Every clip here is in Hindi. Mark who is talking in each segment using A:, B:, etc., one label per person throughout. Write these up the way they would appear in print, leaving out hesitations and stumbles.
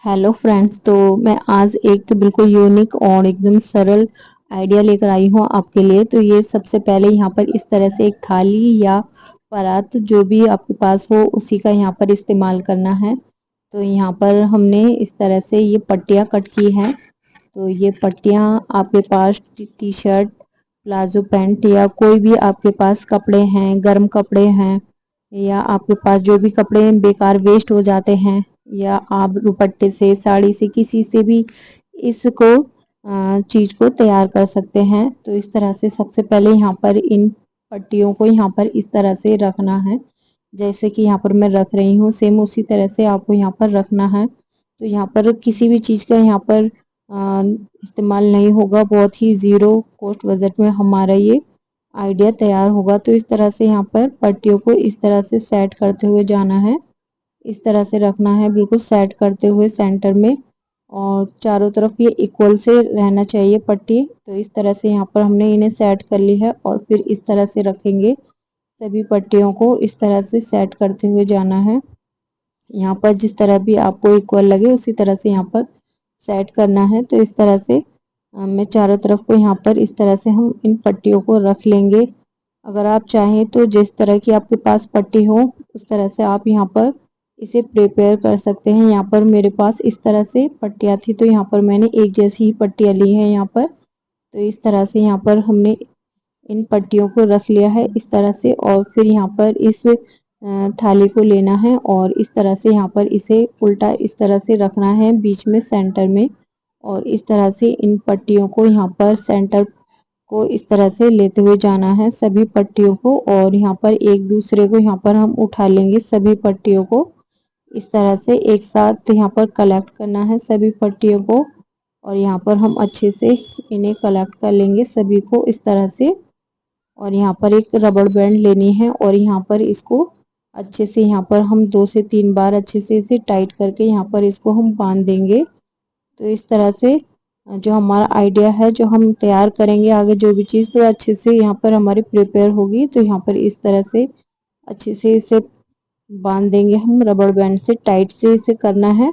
A: Hello friends. तो मैं आज एक बिल्कुल यूनिक और एकदम सरल आइडिया लेकर आई हूँ आपके लिए। तो ये सबसे पहले यहाँ पर इस तरह से एक थाली या परात जो भी आपके पास हो उसी का यहाँ पर इस्तेमाल करना है। तो यहाँ पर हमने इस तरह से ये पट्टियाँ कट की हैं। तो ये पट्टियाँ आपके पास टी शर्ट, प्लाजो पैंट या कोई भी आपके पास कपड़े हैं, गर्म कपड़े हैं या आपके पास जो भी कपड़े बेकार वेस्ट हो जाते हैं या आप दुपट्टे से, साड़ी से, किसी से भी इसको चीज़ को तैयार कर सकते हैं। तो इस तरह से सबसे पहले यहाँ पर इन पट्टियों को यहाँ पर इस तरह से रखना है। जैसे कि यहाँ पर मैं रख रही हूँ, सेम उसी तरह से आपको यहाँ पर रखना है। तो यहाँ पर किसी भी चीज़ का यहाँ पर इस्तेमाल नहीं होगा, बहुत ही ज़ीरो कॉस्ट बजट में हमारा ये आइडिया तैयार होगा। तो इस तरह से यहाँ पर पट्टियों को इस तरह से सेट करते हुए जाना है, इस तरह से रखना है, बिल्कुल सेट करते हुए सेंटर में, और चारों तरफ ये इक्वल से रहना चाहिए पट्टी। तो इस तरह से यहाँ पर हमने इन्हें सेट कर ली है और फिर इस तरह से रखेंगे। सभी पट्टियों को इस तरह से सेट करते हुए जाना है। यहाँ पर जिस तरह भी आपको इक्वल लगे उसी तरह से यहाँ पर सेट करना है। तो इस तरह से मैं चारों तरफ को यहाँ पर इस तरह से हम इन पट्टियों को रख लेंगे। अगर आप चाहें तो जिस तरह की आपके पास पट्टी हो उस तरह से आप यहाँ पर इसे प्रिपेयर कर सकते हैं। यहाँ पर मेरे पास इस तरह से पट्टियाँ थी तो यहाँ पर मैंने एक जैसी ही पट्टियाँ ली हैं यहाँ पर। तो इस तरह से यहाँ पर हमने इन पट्टियों को रख लिया है इस तरह से, और फिर यहाँ पर इस थाली को लेना है और इस तरह से यहाँ पर इसे उल्टा इस तरह से रखना है बीच में सेंटर में, और इस तरह से इन पट्टियों को यहाँ पर सेंटर को इस तरह से लेते हुए जाना है सभी पट्टियों को, और यहाँ पर एक दूसरे को यहाँ पर हम उठा लेंगे सभी पट्टियों को। इस तरह से एक साथ यहाँ पर कलेक्ट करना है सभी पट्टियों को, और यहाँ पर हम अच्छे से इन्हें कलेक्ट कर लेंगे सभी को इस तरह से। और यहाँ पर एक रबड़ बैंड लेनी है और यहाँ पर इसको अच्छे से यहाँ पर हम 2 से 3 बार अच्छे से इसे टाइट करके यहाँ पर इसको हम बांध देंगे। तो इस तरह से जो हमारा आइडिया है, जो हम तैयार करेंगे आगे जो भी चीज़, तो अच्छे से यहाँ पर हमारी प्रिपेयर होगी। तो यहाँ पर इस तरह से अच्छे से इसे बांध देंगे हम, रबड़ बैंड से टाइट से इसे करना है।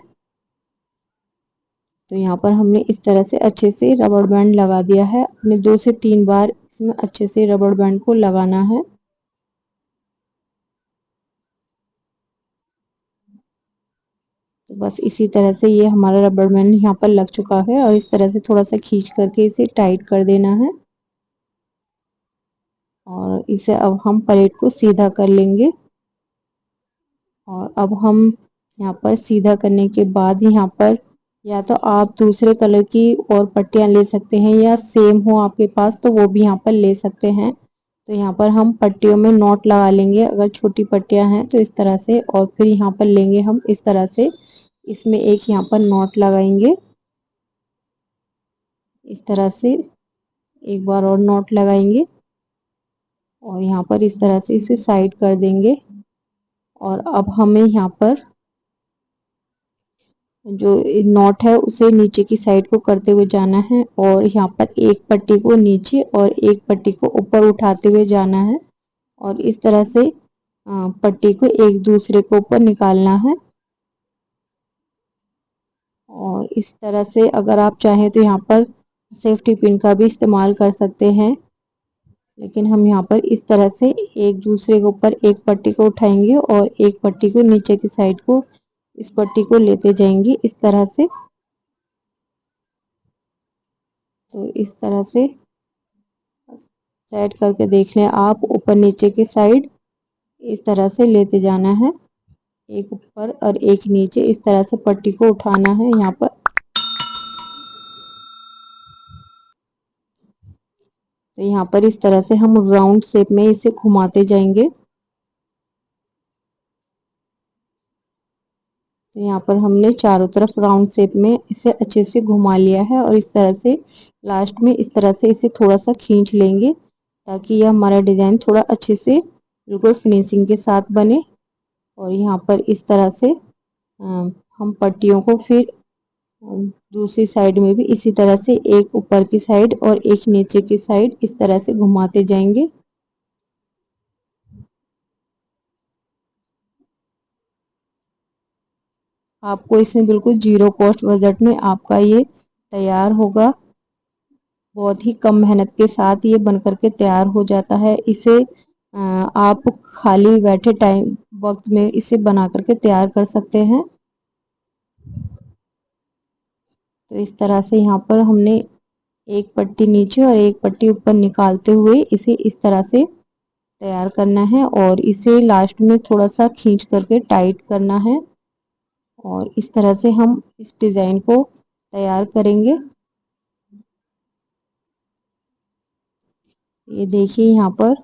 A: तो यहाँ पर हमने इस तरह से अच्छे से रबड़ बैंड लगा दिया है। अपने 2 से 3 बार इसमें अच्छे से रबड़ बैंड को लगाना है। तो बस इसी तरह से ये हमारा रबड़ बैंड यहाँ पर लग चुका है, और इस तरह से थोड़ा सा खींच करके इसे टाइट कर देना है, और इसे अब हम प्लेट को सीधा कर लेंगे। और अब हम यहाँ पर सीधा करने के बाद यहाँ पर या तो आप दूसरे कलर की और पट्टियाँ ले सकते हैं या सेम हो आपके पास तो वो भी यहाँ पर ले सकते हैं। तो यहाँ पर हम पट्टियों में नॉट लगा लेंगे अगर छोटी पट्टियाँ हैं तो इस तरह से, और फिर यहाँ पर लेंगे हम इस तरह से, इसमें एक यहाँ पर नॉट लगाएंगे इस तरह से, एक बार और नॉट लगाएंगे और यहाँ पर इस तरह से इसे साइड कर देंगे। और अब हमें यहाँ पर जो नॉट है उसे नीचे की साइड को करते हुए जाना है, और यहाँ पर एक पट्टी को नीचे और एक पट्टी को ऊपर उठाते हुए जाना है, और इस तरह से पट्टी को एक दूसरे के ऊपर निकालना है। और इस तरह से अगर आप चाहें तो यहाँ पर सेफ्टी पिन का भी इस्तेमाल कर सकते हैं, लेकिन हम यहाँ पर इस तरह से एक दूसरे के ऊपर एक पट्टी को उठाएंगे और एक पट्टी को नीचे की साइड को इस पट्टी को लेते जाएंगे इस तरह से। तो इस तरह से सेट करके देख लें आप, ऊपर नीचे की साइड इस तरह से लेते जाना है, एक ऊपर और एक नीचे, इस तरह से पट्टी को उठाना है यहाँ पर। तो यहाँ पर इस तरह से हम राउंड शेप में इसे घुमाते जाएंगे। तो यहाँ पर हमने चारों तरफ राउंड शेप में इसे अच्छे से घुमा लिया है, और इस तरह से लास्ट में इस तरह से इसे थोड़ा सा खींच लेंगे ताकि यह हमारा डिज़ाइन थोड़ा अच्छे से बिल्कुल फिनिशिंग के साथ बने। और यहाँ पर इस तरह से हम पट्टियों को फिर दूसरी साइड में भी इसी तरह से एक ऊपर की साइड और एक नीचे की साइड इस तरह से घुमाते जाएंगे। आपको इसमें बिल्कुल जीरो कॉस्ट बजट में आपका ये तैयार होगा। बहुत ही कम मेहनत के साथ ये बन करके तैयार हो जाता है। इसे आप खाली बैठे टाइम वक्त में इसे बना करके तैयार कर सकते हैं। तो इस तरह से यहाँ पर हमने एक पट्टी नीचे और एक पट्टी ऊपर निकालते हुए इसे इस तरह से तैयार करना है और इसे लास्ट में थोड़ा सा खींच करके टाइट करना है और इस तरह से हम इस डिज़ाइन को तैयार करेंगे। ये देखिए यहाँ पर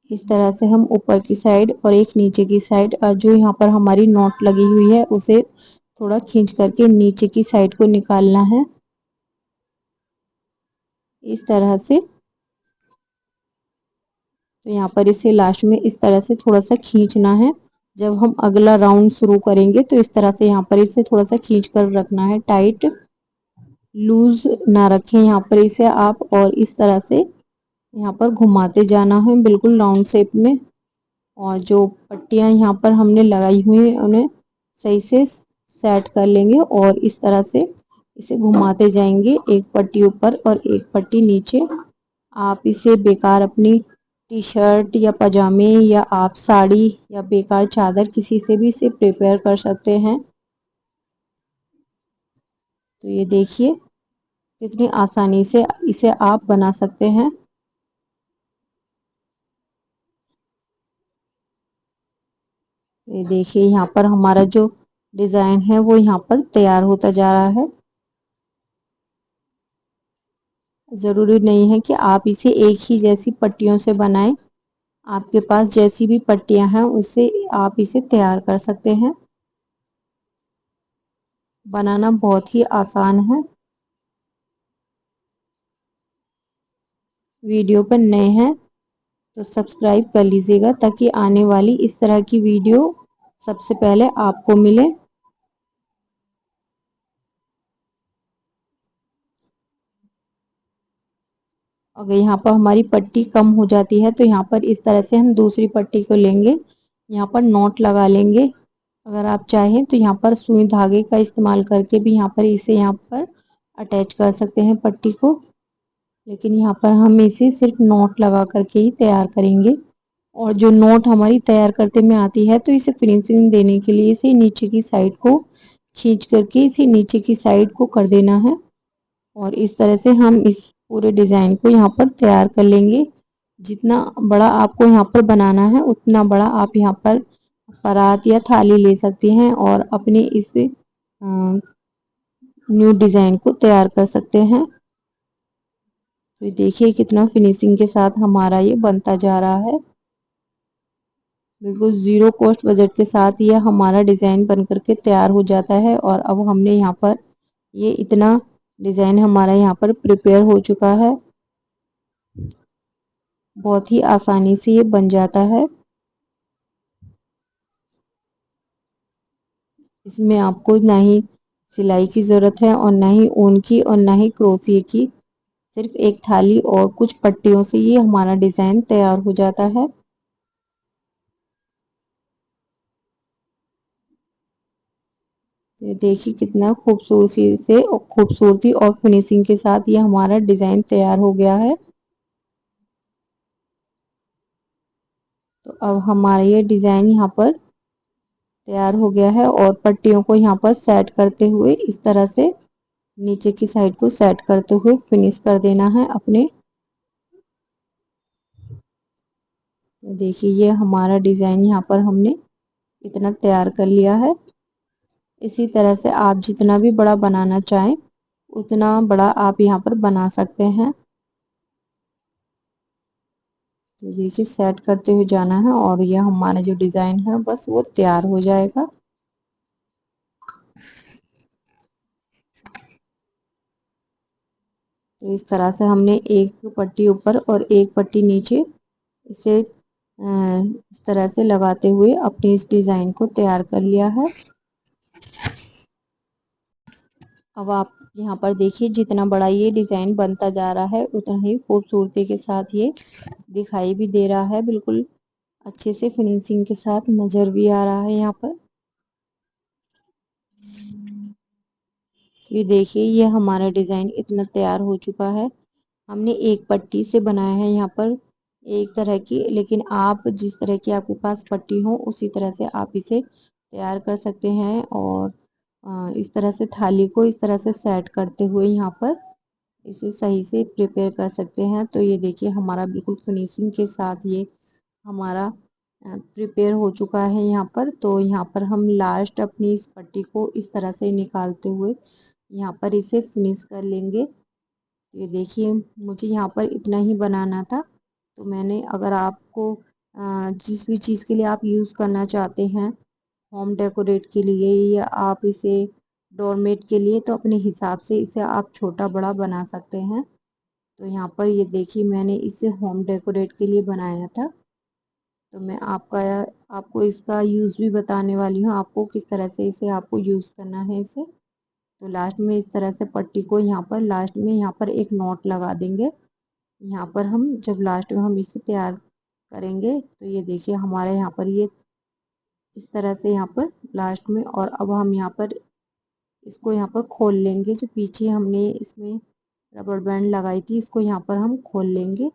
A: इस तरह से हम ऊपर की साइड और एक नीचे की साइड जो यहाँ पर हमारी नॉट लगी हुई है उसे थोड़ा खींच करके नीचे की साइड को निकालना है इस तरह से। तो यहाँ पर इसे लास्ट में इस तरह से थोड़ा सा खींचना है। जब हम अगला राउंड शुरू करेंगे तो इस तरह से यहाँ पर इसे थोड़ा सा खींच कर रखना है, टाइट लूज ना रखें यहाँ पर इसे आप, और इस तरह से यहाँ पर घुमाते जाना है बिल्कुल राउंड शेप में। और जो पट्टियाँ यहाँ पर हमने लगाई हुई हैं उन्हें सही से सेट कर लेंगे और इस तरह से इसे घुमाते जाएंगे, एक पट्टी ऊपर और एक पट्टी नीचे। आप इसे बेकार अपनी टी शर्ट या पजामे या आप साड़ी या बेकार चादर किसी से भी इसे प्रिपेयर कर सकते हैं। तो ये देखिए कितनी आसानी से इसे आप बना सकते हैं। ये देखिए यहाँ पर हमारा जो डिज़ाइन है वो यहाँ पर तैयार होता जा रहा है। ज़रूरी नहीं है कि आप इसे एक ही जैसी पट्टियों से बनाएं। आपके पास जैसी भी पट्टियां हैं उससे आप इसे तैयार कर सकते हैं। बनाना बहुत ही आसान है। वीडियो पर नए हैं तो सब्सक्राइब कर लीजिएगा ताकि आने वाली इस तरह की वीडियो सबसे पहले आपको मिले। अगर यहाँ पर हमारी पट्टी कम हो जाती है तो यहाँ पर इस तरह से हम दूसरी पट्टी को लेंगे, यहाँ पर नॉट लगा लेंगे। अगर आप चाहें तो यहाँ पर सुई धागे का इस्तेमाल करके भी यहाँ पर इसे यहाँ पर अटैच कर सकते हैं पट्टी को, लेकिन यहाँ पर हम इसे सिर्फ नॉट लगा करके ही तैयार करेंगे। और जो नॉट हमारी तैयार करते में आती है तो इसे फिनिशिंग देने के लिए इसे नीचे की साइड को खींच करके इसे नीचे की साइड को कर देना है और इस तरह से हम इस पूरे डिज़ाइन को यहाँ पर तैयार कर लेंगे। जितना बड़ा आपको यहाँ पर बनाना है उतना बड़ा आप यहाँ पर परात या थाली ले सकती हैं और अपने इस न्यू डिज़ाइन को तैयार कर सकते हैं। तो देखिए कितना फिनिशिंग के साथ हमारा ये बनता जा रहा है। बिल्कुल ज़ीरो कॉस्ट बजट के साथ ये हमारा डिज़ाइन बन करके तैयार हो जाता है और अब हमने यहाँ पर ये इतना डिज़ाइन हमारा यहाँ पर प्रिपेयर हो चुका है। बहुत ही आसानी से ये बन जाता है। इसमें आपको ना ही सिलाई की ज़रूरत है और ना ही ऊन की और ना ही क्रोशिया की, सिर्फ एक थाली और कुछ पट्टियों से ये हमारा डिज़ाइन तैयार हो जाता है। तो देखिए कितना खूबसूरती और फिनिशिंग के साथ ये हमारा डिज़ाइन तैयार हो गया है। तो अब हमारा ये डिज़ाइन यहाँ पर तैयार हो गया है और पट्टियों को यहाँ पर सेट करते हुए इस तरह से नीचे की साइड को सेट करते हुए फिनिश कर देना है अपने। तो देखिए ये हमारा डिज़ाइन यहाँ पर हमने इतना तैयार कर लिया है। इसी तरह से आप जितना भी बड़ा बनाना चाहें उतना बड़ा आप यहाँ पर बना सकते हैं। तो देखिए सेट करते हुए जाना है और यह हमारा जो डिज़ाइन है बस वो तैयार हो जाएगा। तो इस तरह से हमने एक पट्टी ऊपर और एक पट्टी नीचे इसे इस तरह से लगाते हुए अपने इस डिज़ाइन को तैयार कर लिया है। अब आप यहाँ पर देखिए जितना बड़ा ये डिज़ाइन बनता जा रहा है उतना ही खूबसूरती के साथ ये दिखाई भी दे रहा है, बिल्कुल अच्छे से फिनिशिंग के साथ नज़र भी आ रहा है यहाँ पर। ये देखिए ये हमारा डिज़ाइन इतना तैयार हो चुका है। हमने एक पट्टी से बनाया है यहाँ पर एक तरह की, लेकिन आप जिस तरह की आपके पास पट्टी हो उसी तरह से आप इसे तैयार कर सकते हैं। और इस तरह से थाली को इस तरह से सेट करते हुए यहाँ पर इसे सही से प्रिपेयर कर सकते हैं। तो ये देखिए हमारा बिल्कुल फिनिशिंग के साथ ये हमारा प्रिपेयर हो चुका है यहाँ पर। तो यहाँ पर हम लास्ट अपनी इस पट्टी को इस तरह से निकालते हुए यहाँ पर इसे फिनिश कर लेंगे। ये देखिए मुझे यहाँ पर इतना ही बनाना था। तो मैंने, अगर आपको जिस भी चीज़ के लिए आप यूज़ करना चाहते हैं, होम डेकोरेट के लिए या आप इसे डोरमेट के लिए, तो अपने हिसाब से इसे आप छोटा बड़ा बना सकते हैं। तो यहाँ पर ये देखिए मैंने इसे होम डेकोरेट के लिए बनाया था। तो मैं आपको इसका यूज़ भी बताने वाली हूँ, आपको किस तरह से इसे आपको यूज़ करना है इसे। तो लास्ट में इस तरह से पट्टी को यहाँ पर लास्ट में यहाँ पर एक नॉट लगा देंगे। यहाँ पर हम जब लास्ट में हम इसे तैयार करेंगे तो ये देखिए हमारे यहाँ पर ये इस तरह से यहाँ पर लास्ट में। और अब हम यहाँ पर इसको यहाँ पर खोल लेंगे, जो पीछे हमने इसमें रबर बैंड लगाई थी इसको यहाँ पर हम खोल लेंगे।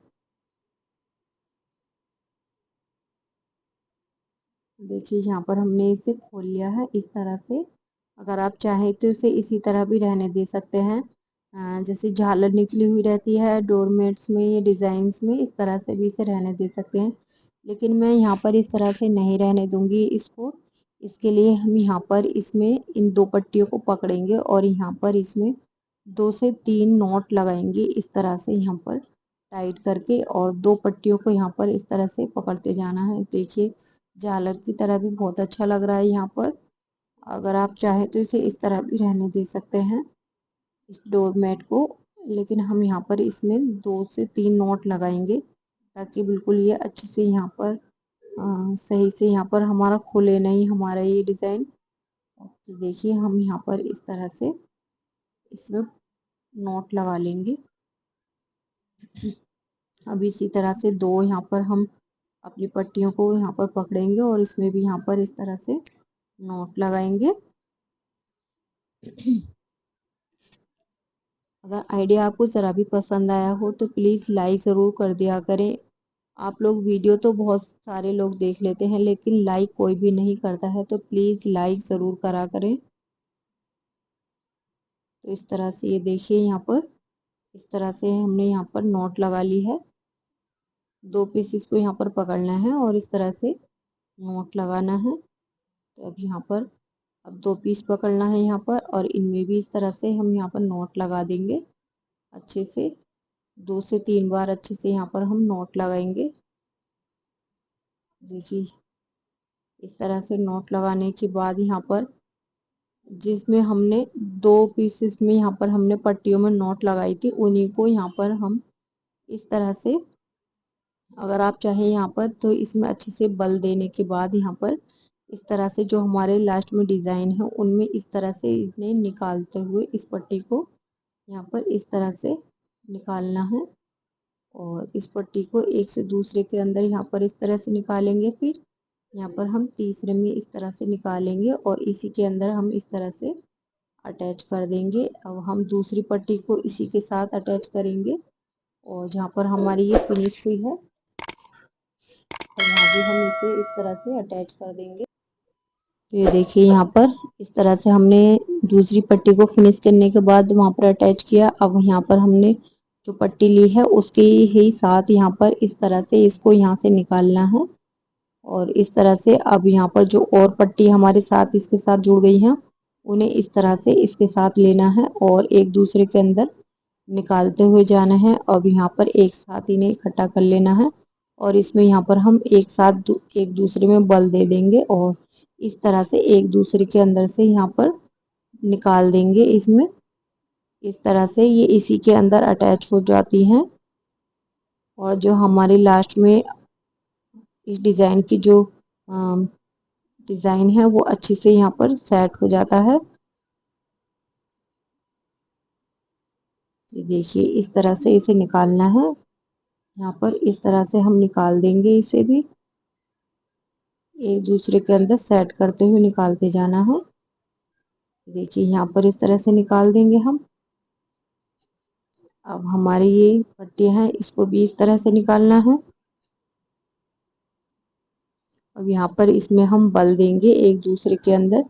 A: देखिए यहाँ पर हमने इसे खोल लिया है इस तरह से। अगर आप चाहें तो इसे इसी तरह भी रहने दे सकते हैं। जैसे झालर निकली हुई रहती है डोरमेट्स में या डिज़ाइंस में, इस तरह से भी इसे रहने दे सकते हैं। लेकिन मैं यहाँ पर इस तरह से नहीं रहने दूंगी इसको। इसके लिए हम यहाँ पर इसमें इन दो पट्टियों को पकड़ेंगे और यहाँ पर इसमें 2 से 3 नॉट लगाएंगे इस तरह से यहाँ पर टाइट करके, और दो पट्टियों को यहाँ पर इस तरह से पकड़ते जाना है। देखिए झालर की तरह भी बहुत अच्छा लग रहा है यहाँ पर। अगर आप चाहें तो इसे इस तरह भी रहने दे सकते हैं इस डोरमेट को। लेकिन हम यहाँ पर इसमें 2 से 3 नॉट लगाएंगे ताकि बिल्कुल ये अच्छे से यहाँ पर सही से यहाँ पर हमारा खुले नहीं हमारा ये डिज़ाइन। तो देखिए हम यहाँ पर इस तरह से इसमें नॉट लगा लेंगे। अब इसी तरह से दो यहाँ पर हम अपनी पट्टियों को यहाँ पर पकड़ेंगे और इसमें भी यहाँ पर इस तरह से नॉट लगाएंगे। अगर आइडिया आपको ज़रा भी पसंद आया हो तो प्लीज़ लाइक ज़रूर कर दिया करें। आप लोग वीडियो तो बहुत सारे लोग देख लेते हैं लेकिन लाइक कोई भी नहीं करता है, तो प्लीज़ लाइक ज़रूर करा करें। तो इस तरह से ये देखिए यहाँ पर इस तरह से हमने यहाँ पर नॉट लगा ली है। दो पीस इसको यहाँ पर पकड़ना है और इस तरह से नॉट लगाना है। तो अब यहाँ पर अब दो पीस पकड़ना है यहाँ पर, और इनमें भी इस तरह से हम यहाँ पर नॉट लगा देंगे अच्छे से। 2 से 3 बार अच्छे से यहाँ पर हम नॉट लगाएंगे। देखिए इस तरह से नॉट लगाने के बाद यहाँ पर जिसमें हमने दो पीसेस में यहाँ पर हमने पट्टियों में नॉट लगाई थी उन्हीं को यहाँ पर हम इस तरह से, अगर आप चाहें यहाँ पर तो इसमें अच्छे से बल देने के बाद यहाँ पर इस तरह से जो हमारे लास्ट में डिज़ाइन है उनमें इस तरह से इन्हें निकालते हुए इस पट्टी को यहाँ पर इस तरह से निकालना है। और इस पट्टी को एक से दूसरे के अंदर यहाँ पर इस तरह से निकालेंगे, फिर यहाँ पर हम तीसरे में इस तरह से निकालेंगे और इसी के अंदर हम इस तरह से अटैच कर देंगे। अब हम दूसरी पट्टी को इसी के साथ अटैच करेंगे और जहाँ पर हमारी ये फिनिश हुई है तो वहाँ भी हम इसे इस तरह से अटैच कर देंगे। तो ये देखिए यहाँ पर इस तरह से हमने दूसरी पट्टी को फिनिश करने के बाद वहाँ पर अटैच किया। अब यहाँ पर हमने जो पट्टी ली है उसके ही साथ यहाँ पर इस तरह से इसको यहाँ से निकालना है। और इस तरह से अब यहाँ पर जो और पट्टी हमारे साथ इसके साथ जुड़ गई हैं उन्हें इस तरह से इसके साथ लेना है और एक दूसरे के अंदर निकालते हुए जाना है। अब यहाँ पर एक साथ इन्हें इकट्ठा कर लेना है और इसमें यहाँ पर हम एक साथ एक दूसरे में बल दे देंगे और इस तरह से एक दूसरे के अंदर से यहाँ पर निकाल देंगे। इसमें इस तरह से ये इसी के अंदर अटैच हो जाती हैं और जो हमारी लास्ट में इस डिज़ाइन की जो डिज़ाइन है वो अच्छे से यहाँ पर सेट हो जाता है। ये देखिए इस तरह से इसे निकालना है। यहाँ पर इस तरह से हम निकाल देंगे, इसे भी एक दूसरे के अंदर सेट करते हुए निकालते जाना है। देखिए यहाँ पर इस तरह से निकाल देंगे हम। अब हमारी ये पट्टियां हैं, इसको भी इस तरह से निकालना है। अब यहाँ पर इसमें हम बल देंगे एक दूसरे के अंदर,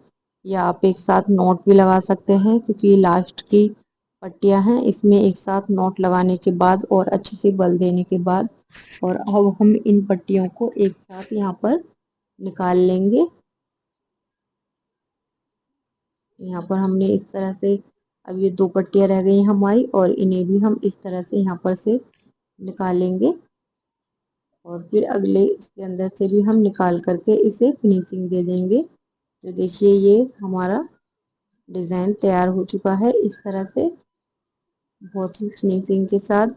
A: या आप एक साथ नॉट भी लगा सकते हैं, क्योंकि ये लास्ट की पट्टियां हैं। इसमें एक साथ नॉट लगाने के बाद और अच्छे से बल देने के बाद, और अब हम इन पट्टियों को एक साथ यहाँ पर निकाल लेंगे। यहाँ पर हमने इस तरह से, अब ये 2 पट्टियां रह गई हमारी, और इन्हें भी हम इस तरह से यहाँ पर से निकालेंगे, और फिर अगले इसके अंदर से भी हम निकाल करके इसे फिनिशिंग दे देंगे। तो देखिए ये हमारा डिज़ाइन तैयार हो चुका है इस तरह से, बहुत ही फिनिशिंग के साथ।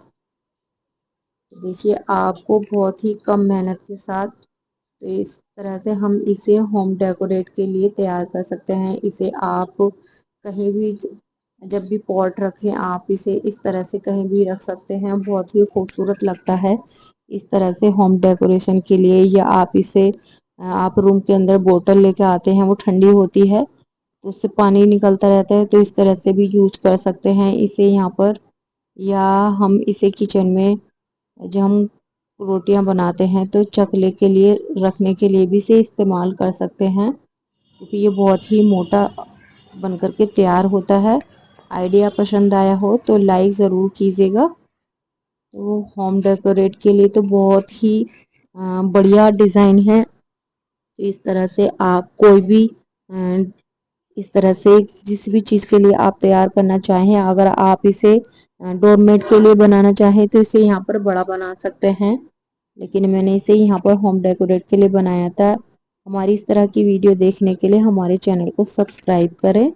A: देखिए आपको बहुत ही कम मेहनत के साथ, तो इस तरह से हम इसे होम डेकोरेट के लिए तैयार कर सकते हैं। इसे आप कहीं भी, जब भी पॉट रखें, आप इसे इस तरह से कहीं भी रख सकते हैं, बहुत ही खूबसूरत लगता है इस तरह से होम डेकोरेशन के लिए। या आप इसे, आप रूम के अंदर बोतल लेके आते हैं, वो ठंडी होती है तो उससे पानी निकलता रहता है, तो इस तरह से भी यूज कर सकते हैं इसे यहाँ पर। या हम इसे किचन में, जब हम रोटियां बनाते हैं तो चकले के लिए रखने के लिए भी इसे इस्तेमाल कर सकते हैं, क्योंकि ये बहुत ही मोटा बन करके तैयार होता है। आइडिया पसंद आया हो तो लाइक ज़रूर कीजिएगा। तो होम डेकोरेट के लिए तो बहुत ही बढ़िया डिज़ाइन है। तो इस तरह से आप कोई भी इस तरह से जिस भी चीज़ के लिए आप तैयार करना चाहें, अगर आप इसे डोरमेट के लिए बनाना चाहें तो इसे यहाँ पर बड़ा बना सकते हैं, लेकिन मैंने इसे यहाँ पर होम डेकोरेट के लिए बनाया था। हमारी इस तरह की वीडियो देखने के लिए हमारे चैनल को सब्सक्राइब करें।